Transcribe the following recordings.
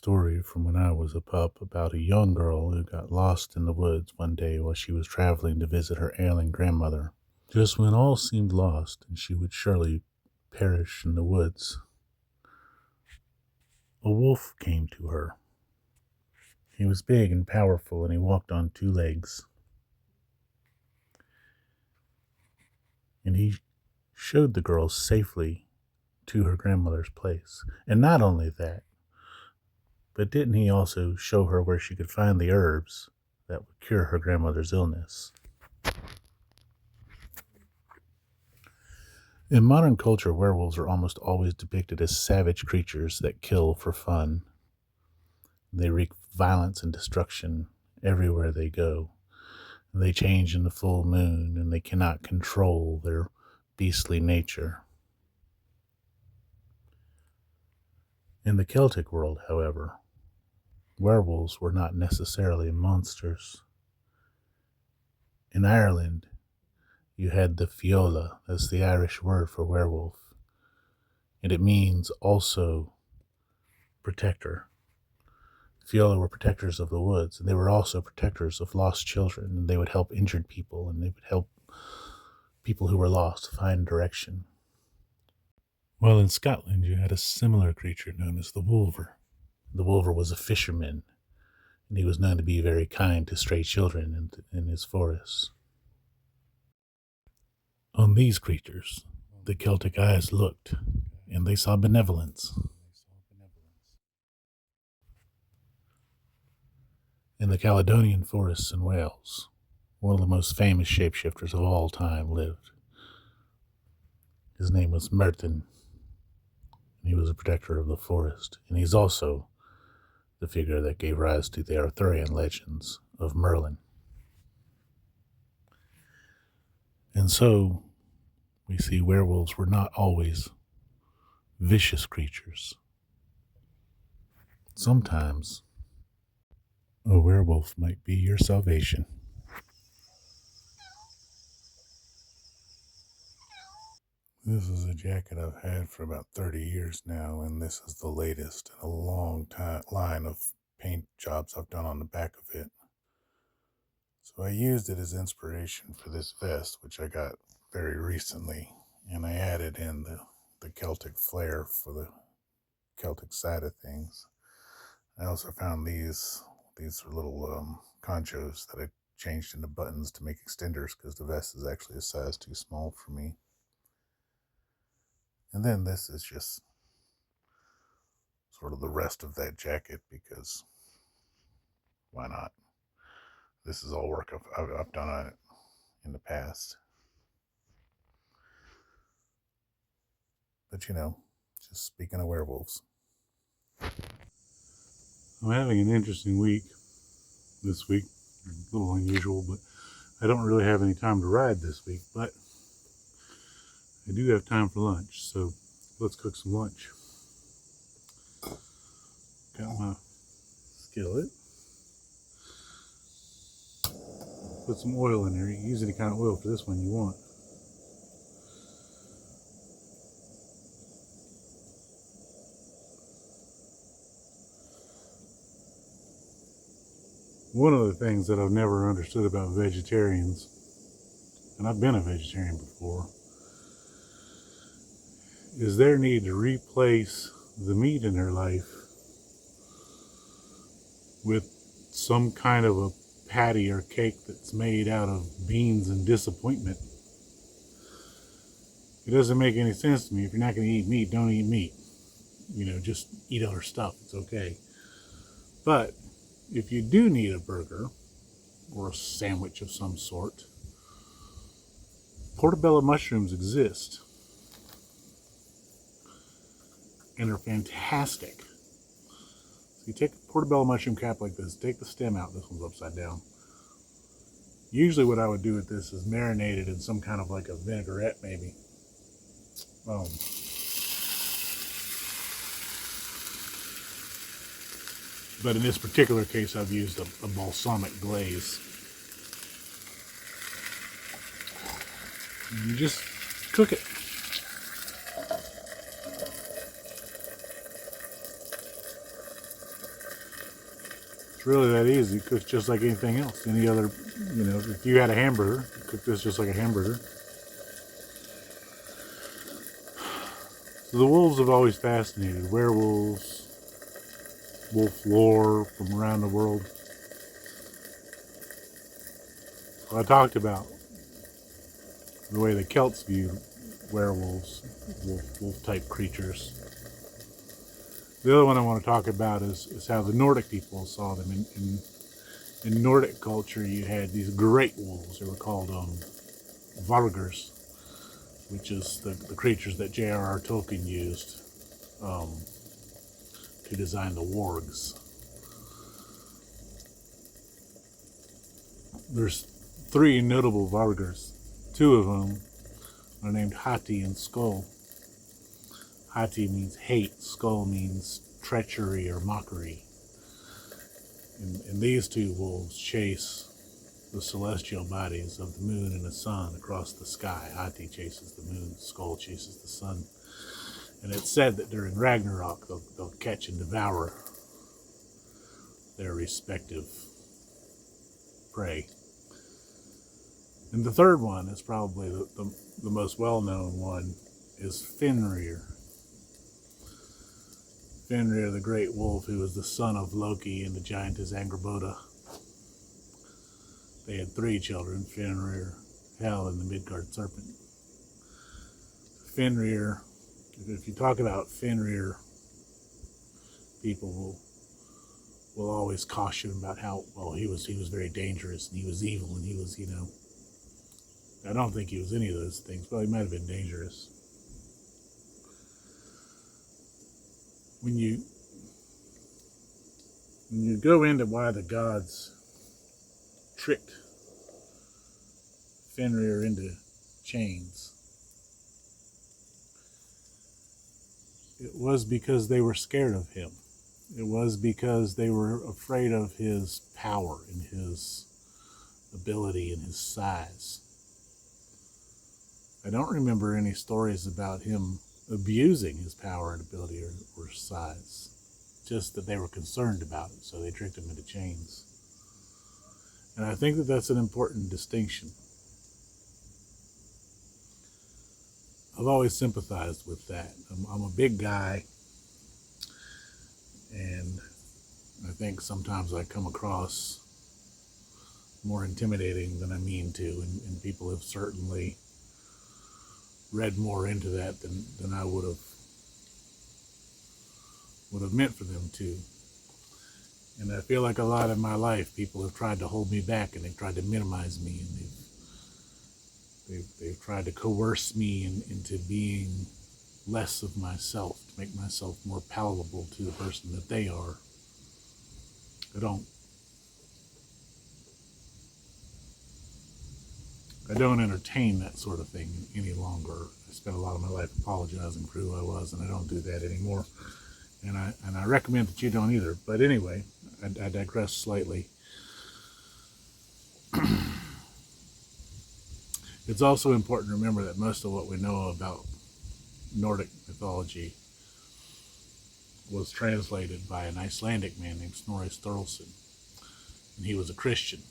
story from when I was a pup about a young girl who got lost in the woods one day while she was traveling to visit her ailing grandmother. Just when all seemed lost and she would surely perish in the woods, a wolf came to her. He was big and powerful, and he walked on two legs. And he showed the girl safely to her grandmother's place. And not only that, but didn't he also show her where she could find the herbs that would cure her grandmother's illness? In modern culture, werewolves are almost always depicted as savage creatures that kill for fun. They wreak violence and destruction everywhere they go. They change in the full moon, and they cannot control their beastly nature. In the Celtic world, however, werewolves were not necessarily monsters. In Ireland, you had the fiola, that's the Irish word for werewolf, and it means also protector. Fiola were protectors of the woods, and they were also protectors of lost children, and they would help injured people, and they would help people who were lost find direction. Well, in Scotland, you had a similar creature known as the wolver. The wolver was a fisherman, and he was known to be very kind to stray children in his forests. On these creatures, the Celtic eyes looked, and they saw benevolence. In the Caledonian forests in Wales, one of the most famous shapeshifters of all time lived. His name was Merton, and he was a protector of the forest, and he's also the figure that gave rise to the Arthurian legends of Merlin. And so, we see werewolves were not always vicious creatures. Sometimes, a werewolf might be your salvation. This is a jacket I've had for about 30 years now, and this is the latest in a long line of paint jobs I've done on the back of it. So I used it as inspiration for this vest, which I got very recently, and I added in the Celtic flair for the Celtic side of things. I also found these are little conchos that I changed into buttons to make extenders because the vest is actually a size too small for me. And then this is just sort of the rest of that jacket because why not? This is all work I've done on it in the past. But just speaking of werewolves, I'm having an interesting week this week. A little unusual, but I don't really have any time to ride this week, but I do have time for lunch, so let's cook some lunch. Got my skillet. Put some oil in there. You can use any kind of oil for this one you want. One of the things that I've never understood about vegetarians, and I've been a vegetarian before, is their need to replace the meat in their life with some kind of a patty or cake that's made out of beans and disappointment. It doesn't make any sense to me. If you're not going to eat meat, don't eat meat. Just eat other stuff. It's okay. But if you do need a burger or a sandwich of some sort, Portobello mushrooms exist. And they're fantastic. So you take a portobello mushroom cap like this, take the stem out. This one's upside down. Usually what I would do with this is marinate it in some kind of like a vinaigrette maybe. But in this particular case, I've used a balsamic glaze. And you just cook it. It's really that easy. It cooks just like anything else. Any other, if you had a hamburger, you cook this just like a hamburger. So the wolves have always fascinated. Werewolves, wolf lore from around the world. So I talked about the way the Celts view werewolves, wolf type creatures. The other one I want to talk about is how the Nordic people saw them. In Nordic culture, you had these great wolves. They were called vargers, which is the creatures that J.R.R. Tolkien used to design the wargs. There's 3 notable vargers. 2 of them are named Hati and Skull. Hati means hate, Skull means treachery or mockery. And these 2 wolves chase the celestial bodies of the moon and the sun across the sky. Hati chases the moon, Skull chases the sun. And it's said that during Ragnarok, they'll catch and devour their respective prey. And the third one is probably the most well-known one, is Fenrir. Fenrir, the great wolf, who was the son of Loki and the giantess Angrboda. They had 3 children, Fenrir, Hel, and the Midgard serpent. Fenrir, if you talk about Fenrir, people will always caution about how, he was very dangerous and he was evil and he was, I don't think he was any of those things, but he might have been dangerous. When you go into why the gods tricked Fenrir into chains, it was because they were scared of him. It was because they were afraid of his power and his ability and his size. I don't remember any stories about him abusing his power and ability or size. Just that they were concerned about it, so they tricked him into chains. And I think that that's an important distinction. I've always sympathized with that. I'm a big guy, and I think sometimes I come across more intimidating than I mean to, and people have certainly read more into that than I would have meant for them to. And I feel like a lot of my life, people have tried to hold me back, and they've tried to minimize me, and they've tried to coerce me into being less of myself, to make myself more palatable to the person that they are. I don't entertain that sort of thing any longer. I spent a lot of my life apologizing for who I was, and I don't do that anymore. And I recommend that you don't either. But anyway, I digress slightly. It's also important to remember that most of what we know about Nordic mythology was translated by an Icelandic man named Snorri Sturluson, and he was a Christian.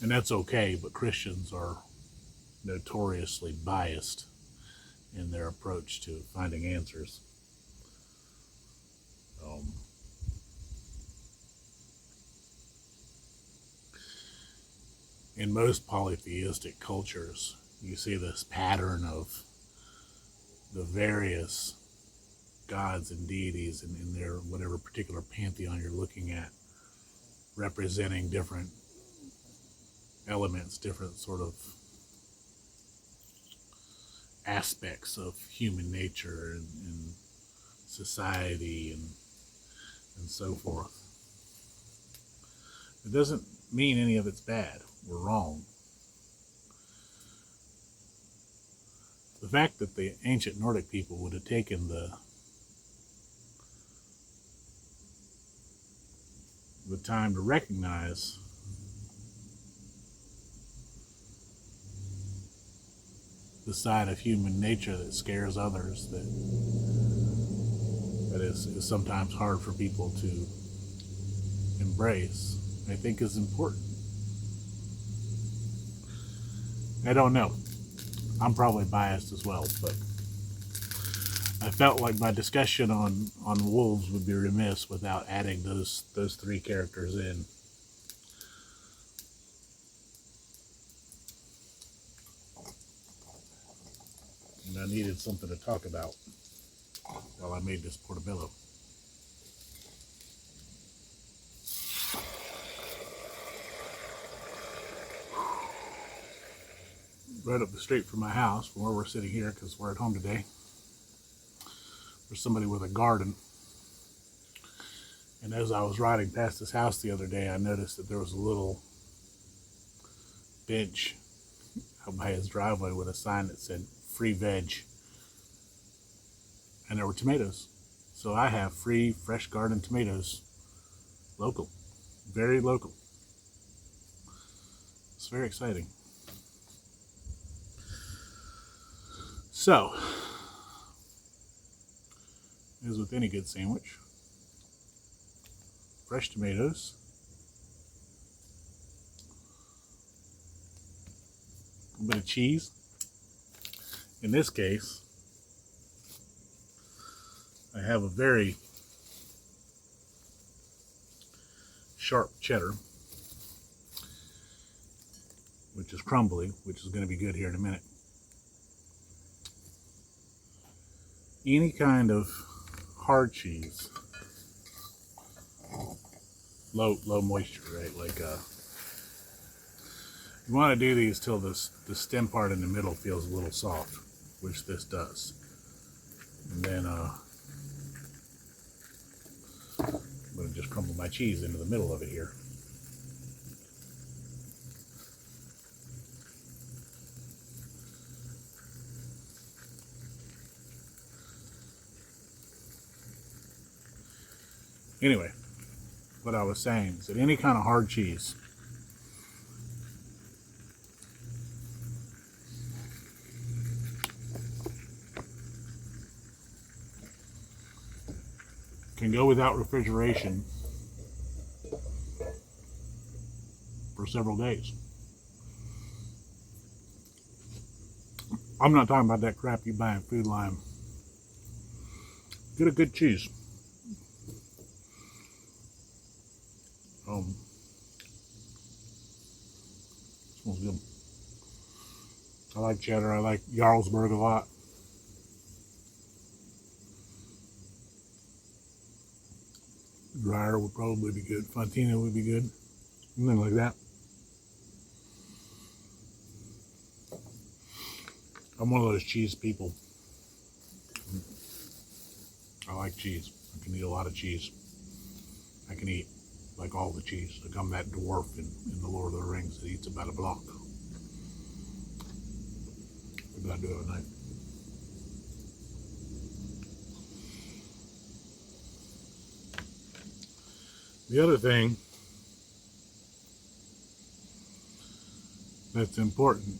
And that's okay, but Christians are notoriously biased in their approach to finding answers. In most polytheistic cultures, you see this pattern of the various gods and deities in their whatever particular pantheon you're looking at, representing different elements, different sort of aspects of human nature and society and so forth. It doesn't mean any of it's bad or wrong. The fact that the ancient Nordic people would have taken the time to recognize the side of human nature that scares others, that is sometimes hard for people to embrace, I think is important. I don't know. I'm probably biased as well, but I felt like my discussion on wolves would be remiss without adding those three characters in. And I needed something to talk about while I made this Portobello. Right up the street from my house, from where we're sitting here, because we're at home today, there's somebody with a garden. And as I was riding past his house the other day, I noticed that there was a little bench out by his driveway with a sign that said free veg. And there were tomatoes. So I have free fresh garden tomatoes. Local. Very local. It's very exciting. So, as with any good sandwich, fresh tomatoes, a bit of cheese. In this case, I have a very sharp cheddar, which is crumbly, which is going to be good here in a minute. Any kind of hard cheese, low moisture, right? Like you want to do these till the stem part in the middle feels a little soft, which this does. And then I'm going to just crumble my cheese into the middle of it here. Anyway, what I was saying is that any kind of hard cheese can go without refrigeration for several days. I'm not talking about that crap you buy in Food Line. Get a good cheese. Smells good. I like cheddar. I like Jarlsberg a lot. Dryer would probably be good. Fontina would be good. Something like that. I'm one of those cheese people. I like cheese. I can eat a lot of cheese. I can eat like all the cheese. Like I'm that dwarf in the Lord of the Rings that eats about a block. Maybe I do it at night. The other thing that's important,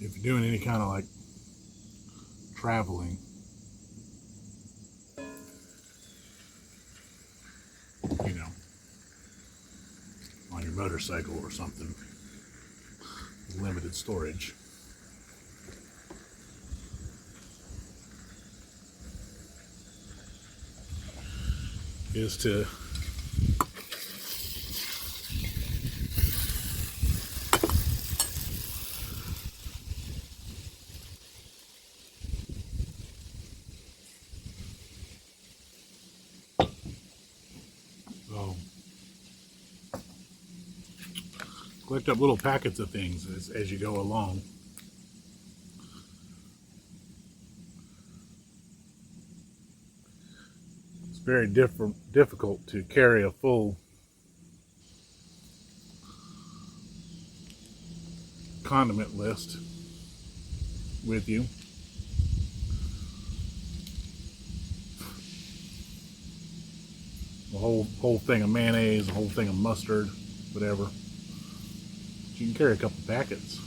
if you're doing any kind of like traveling, you know, on your motorcycle or something, limited storage, is to collect up little packets of things as you go along. It's very difficult to carry a full condiment list with you. A whole thing of mayonnaise, a whole thing of mustard, whatever. But you can carry a couple packets.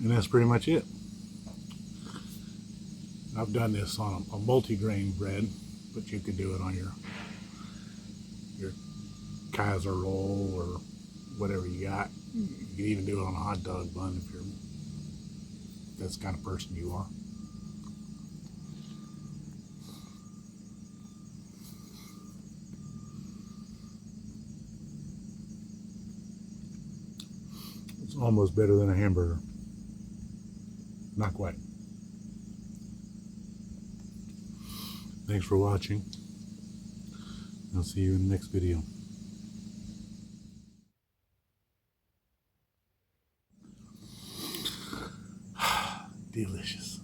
And that's pretty much it. I've done this on a multi-grain bread, but you could do it on your Kaiser roll or whatever you got. You could even do it on a hot dog bun if that's the kind of person you are. It's almost better than a hamburger. Not quite. Thanks for watching. I'll see you in the next video. Delicious.